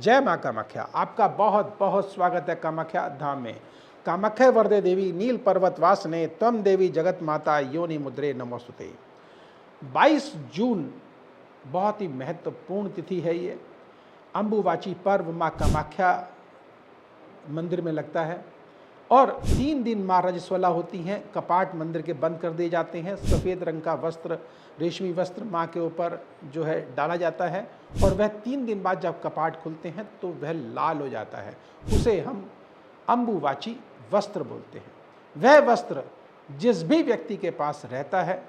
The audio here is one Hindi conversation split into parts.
जय माँ कामाख्या। आपका बहुत बहुत स्वागत है कामाख्या धाम में। कामाख्या वरदे देवी नील पर्वत वासने त्वम देवी जगत माता योनि मुद्रे नमोस्तुते। 22 जून बहुत ही महत्वपूर्ण तिथि है। ये अम्बुवाची पर्व माँ कामाख्या मंदिर में लगता है और 3 दिन माँ रजस्वला होती हैं। कपाट मंदिर के बंद कर दिए जाते हैं। सफ़ेद रंग का वस्त्र, रेशमी वस्त्र माँ के ऊपर जो है डाला जाता है और वह 3 दिन बाद जब कपाट खुलते हैं तो वह लाल हो जाता है। उसे हम अम्बुवाची वस्त्र बोलते हैं। वह वस्त्र जिस भी व्यक्ति के पास रहता है,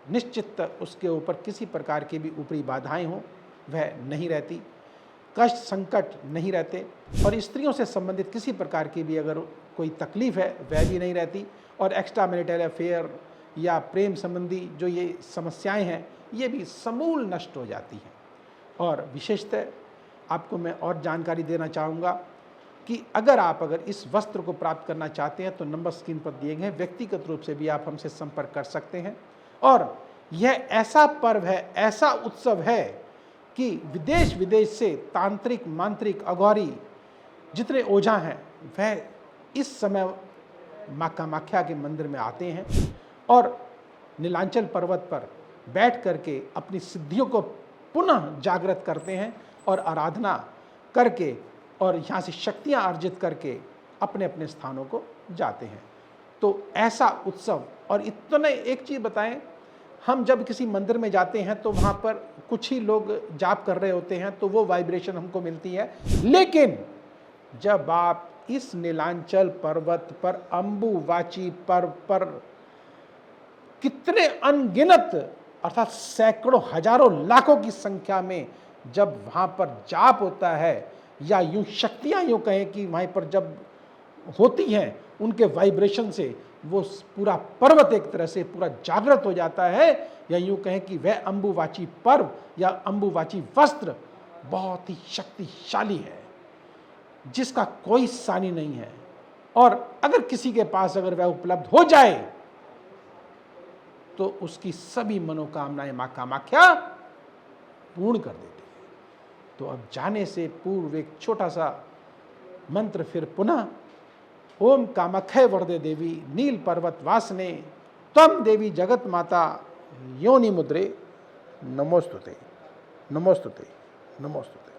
निश्चित उसके ऊपर किसी प्रकार की भी ऊपरी बाधाएं हों वह नहीं रहती, कष्ट संकट नहीं रहते और स्त्रियों से संबंधित किसी प्रकार की भी अगर कोई तकलीफ है वह भी नहीं रहती और एक्स्ट्रा मैरिटल अफेयर या प्रेम संबंधी जो ये समस्याएं हैं ये भी समूल नष्ट हो जाती हैं। और विशेषतः आपको मैं और जानकारी देना चाहूँगा कि अगर इस वस्त्र को प्राप्त करना चाहते हैं तो नंबर स्क्रीन पर दिए गए हैं, व्यक्तिगत रूप से भी आप हमसे संपर्क कर सकते हैं। और यह ऐसा पर्व है, ऐसा उत्सव है कि विदेश विदेश से तांत्रिक, मांत्रिक, अघौरी जितने ओझा हैं वह इस समय माँ कामाख्या के मंदिर में आते हैं और नीलांचल पर्वत पर बैठ करके अपनी सिद्धियों को पुनः जागृत करते हैं और आराधना करके और यहाँ से शक्तियाँ अर्जित करके अपने अपने स्थानों को जाते हैं। तो ऐसा उत्सव, और इतने एक चीज़ बताएं, हम जब किसी मंदिर में जाते हैं तो वहाँ पर कुछ ही लोग जाप कर रहे होते हैं तो वो वाइब्रेशन हमको मिलती है, लेकिन जब आप इस नीलांचल पर्वत पर अम्बुवाची पर्व पर कितने अनगिनत अर्थात सैकड़ों, हजारों, लाखों की संख्या में जब वहाँ पर जाप होता है या यूं शक्तियाँ यूँ कहें कि वहाँ पर जब होती हैं उनके वाइब्रेशन से वो पूरा पर्वत एक तरह से पूरा जागृत हो जाता है, या यूँ कहें कि वह अम्बुवाची पर्व या अम्बुवाची वस्त्र बहुत ही शक्तिशाली है जिसका कोई सानी नहीं है। और अगर किसी के पास अगर वह उपलब्ध हो जाए तो उसकी सभी मनोकामनाएं मां कामाख्या पूर्ण कर देती है। तो अब जाने से पूर्व एक छोटा सा मंत्र फिर पुनः, ओम कामाख्या वरदे देवी नील पर्वत वासने त्वम देवी जगत माता योनि मुद्रे नमोस्तुते, नमोस्तुते, नमोस्तुते।